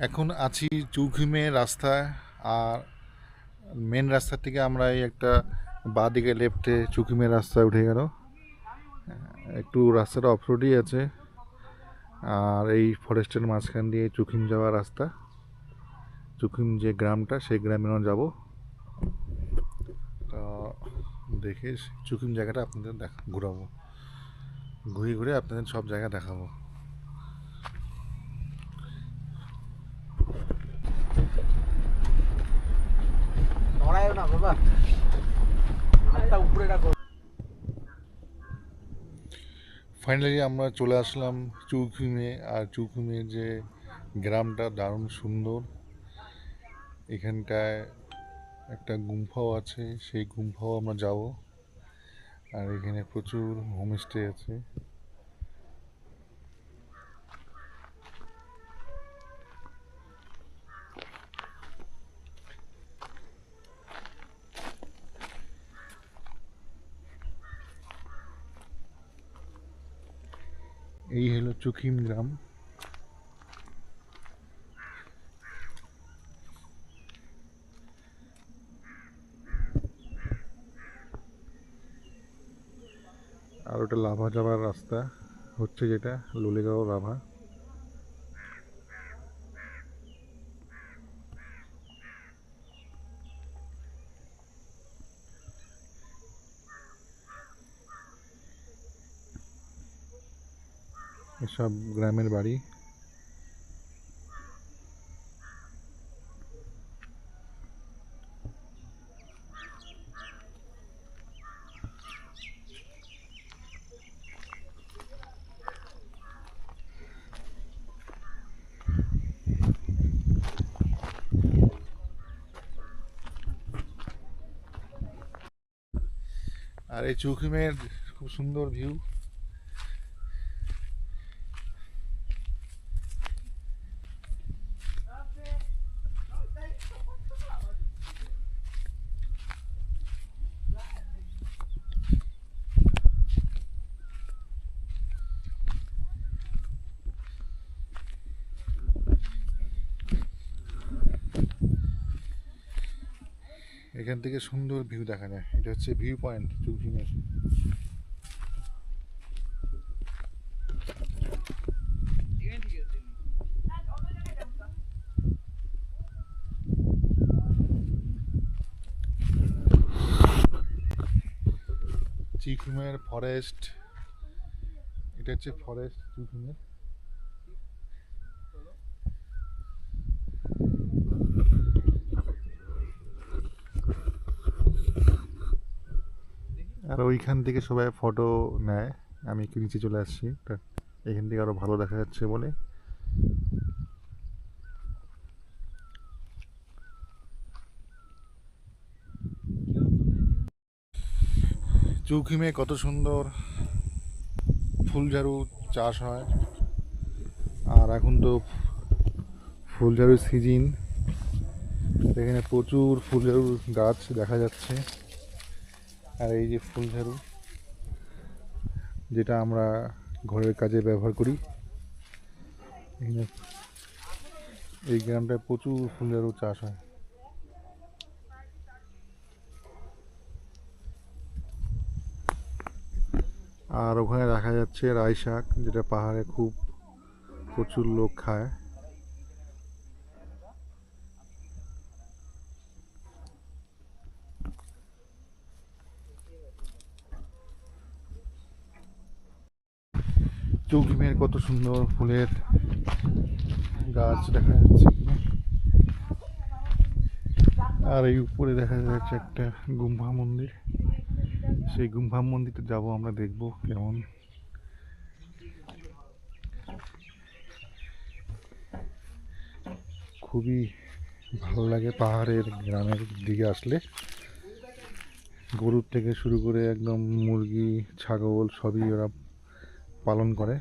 এখন আছি চৌখিমে রাস্তায়। আর মেন রাস্তা থেকে আমরা এই একটা বাঁ দিকে লেফটে চৌখিমের রাস্তায় উঠে গেল। একটু রাস্তাটা অফরোডই আছে। আর এই ফরেস্টের মাঝখান দিয়ে চৌখিম যাওয়ার রাস্তা। চৌখিম যে গ্রামটা সেই গ্রামেও যাব। তো দেখে চৌখিম জায়গাটা আপনাদের ঘুরাবো, ঘুরে ঘুরে আপনাদের সব জায়গা দেখাবো। ফাইনালি আমরা চলে আসলাম চৌখিমে। আর চৌখিমে যে গ্রামটা দারুণ সুন্দর। এখানটায় একটা গুম্ফাও আছে, সেই গুম্ফাও আমরা যাব। আর এখানে প্রচুর হোমস্টে আছে। এই হলো চৌখিম গ্রাম। আর ওটা লাভা যাওয়ার রাস্তা হচ্ছে, যেটা লোলেগাঁও লাভা। এসব গ্রামের বাড়ি। আর এই চৌখিমের খুব সুন্দর ভিউ। এখান থেকে সুন্দর ভিউ দেখা যায়। এটা হচ্ছে ভিউ পয়েন্ট চৌখিমের। চৌখিমের ফরেস্ট, এটা হচ্ছে ফরেস্ট চৌখিমের। আর ওইখান থেকে সবাই ফটো নেয়। আমি একটু নিচে চলে আসছি, এখান থেকে আরো ভালো দেখা যাচ্ছে বলে। চৌখিমে কত সুন্দর ফুলঝাড়ু চাষ হয়। আর এখন তো ফুলঝাড়ুর সিজন। এখানে প্রচুর ফুলঝাড়ুর গাছ দেখা যাচ্ছে। আর এই যে ফুলঝাড়ু, যেটা আমরা ঘরের কাজে ব্যবহার করি। এখানে এই গ্রামটায় প্রচুর ফুলঝাড়ু চাষ হয়। আর ওখানে দেখা যাচ্ছে রাই শাক, যেটা পাহাড়ে খুব প্রচুর লোক খায়। চৌকিমের কত সুন্দর ফুলের গাছ দেখা যাচ্ছে এখানে। আর এই উপরে দেখা যাচ্ছে একটা গুম্ফা মন্দির। সেই গুম্ফা মন্দিরতে যাবো আমরা, দেখবো কেমন। খুবই ভালো লাগে পাহাড়ের গ্রামের দিকে আসলে। গরুর থেকে শুরু করে একদম মুরগি, ছাগল সবই ওরা পালন করে।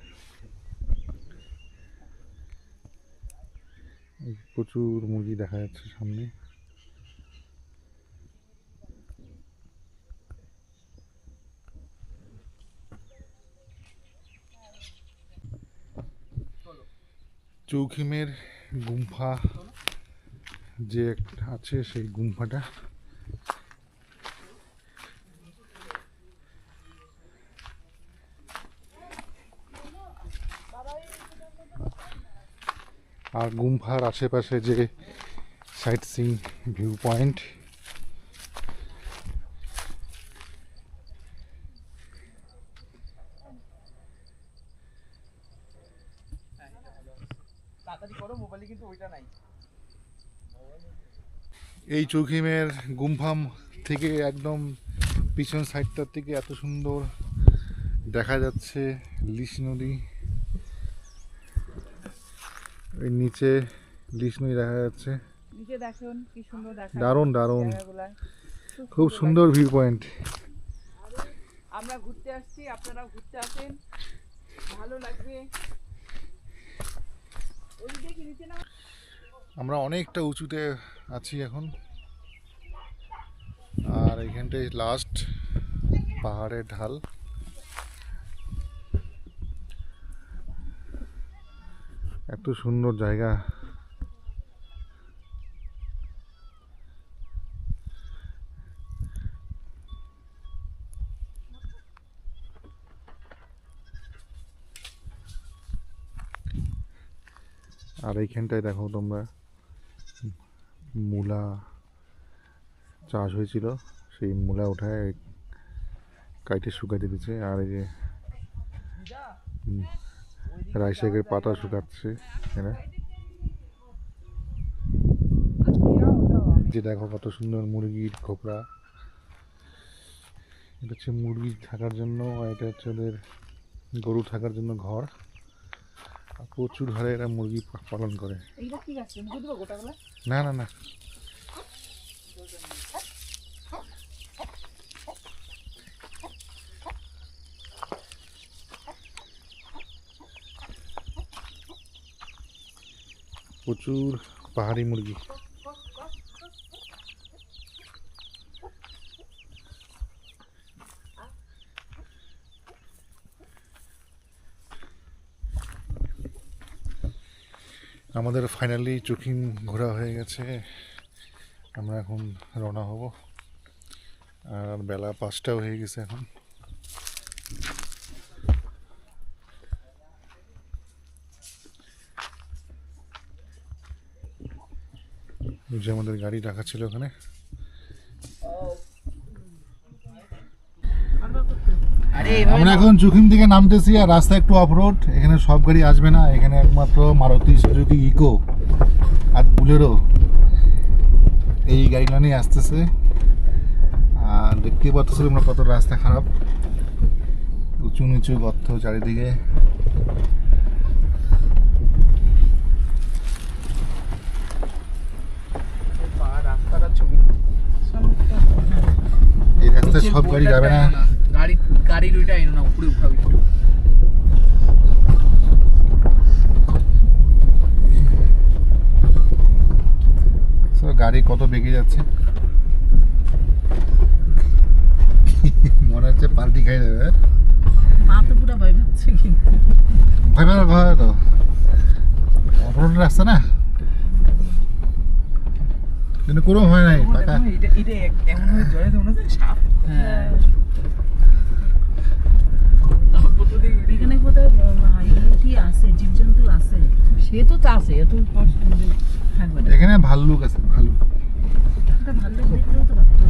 প্রচুর মুরগি দেখা যাচ্ছে সামনে। চৌখিমের গুম্ফা যে আছে সেই গুম্ফাটা। আর গুম্ফার আশেপাশে যে সাইট সিইং ভিউ পয়েন্ট, এই চৌকিমের গুম্ফাম থেকে একদম পিছন সাইডটার থেকে এত সুন্দর দেখা যাচ্ছে লিস নদী। ওই নিচে লিস নদী দেখা যাচ্ছে, নিচে দেখুন কি সুন্দর দেখা দারুণ দারুণ, জায়গাগুলা। খুব সুন্দর ভিউ পয়েন্ট। আমরা ঘুরতে আসছি, আপনারাও ঘুরতে আসেন, ভালো লাগবে। ওইদিকে কি নিচে না? আমরা অনেকটা উঁচুতে আছি এখন, আর এখানটাই লাস্ট পাহাড়ের ঢাল। এত সুন্দর জায়গা। আর এইখানটায় দেখো তোমরা মূলা চাষ হয়েছিল, সেই মূলা উঠায় কাইটে শুকাতে দিচ্ছে। আর এই যে রাই শাকের পাতা শুকাচ্ছে এরা। যে দেখো কত সুন্দর মুরগির খোপড়া, এটা হচ্ছে মুরগি থাকার জন্য, আর এটা হচ্ছে ওদের গরু থাকার জন্য ঘর। আর প্রচুর হারে এরা মুরগি পালন করে। এইটা কি আছে? মুখে দেবো গোটাগুলা? না না না, প্রচুর পাহাড়ি মুরগি। আমাদের ফাইনালি চৌকিম ঘোরা হয়ে গেছে, আমরা এখন রওনা হব। আর বেলা 5টাও হয়ে গেছে এখন। যে আমাদের গাড়ি রাখা ছিল ওখানে। আমরা এখন চৌকিম থেকে নামতেছি, আর রাস্তা একটু অফ রোড, এখানে সব গাড়ি আসবে না, এখানে একমাত্র মারুতি সুজুকি ইকো আর বুলেরো এই গাড়িগুলো নিয়ে আসতেছে। আর দেখতে পাচ্ছি আমরা কত রাস্তা খারাপ, উঁচু নিচু গর্ত চারিদিকে। এই রাস্তায় সব গাড়ি যাবে না, গাড়ির ওইটা এনো না, উপরে উঠাবি। গাড়ি কত বেগে যাচ্ছে, মনে হচ্ছে পাল্টি খাই যাবে। মা তো পুরো ভয় পাচ্ছে, কিন্তু ভয় পাওয়ার ভয় তো, অফরোড রাস্তা না, কিন্তু কোনো ভয় নাই। এটা এমন হয়ে জড়ে তো মনে হচ্ছে সাপ। হ্যাঁ, এখানে কোথায় কি আছে, জীবজন্তু আছে? সে তো আছে, এত এখানে ভাল্লুক আছে, ভাল্লুক। ভাল্লুক দেখতেও তো পারতো।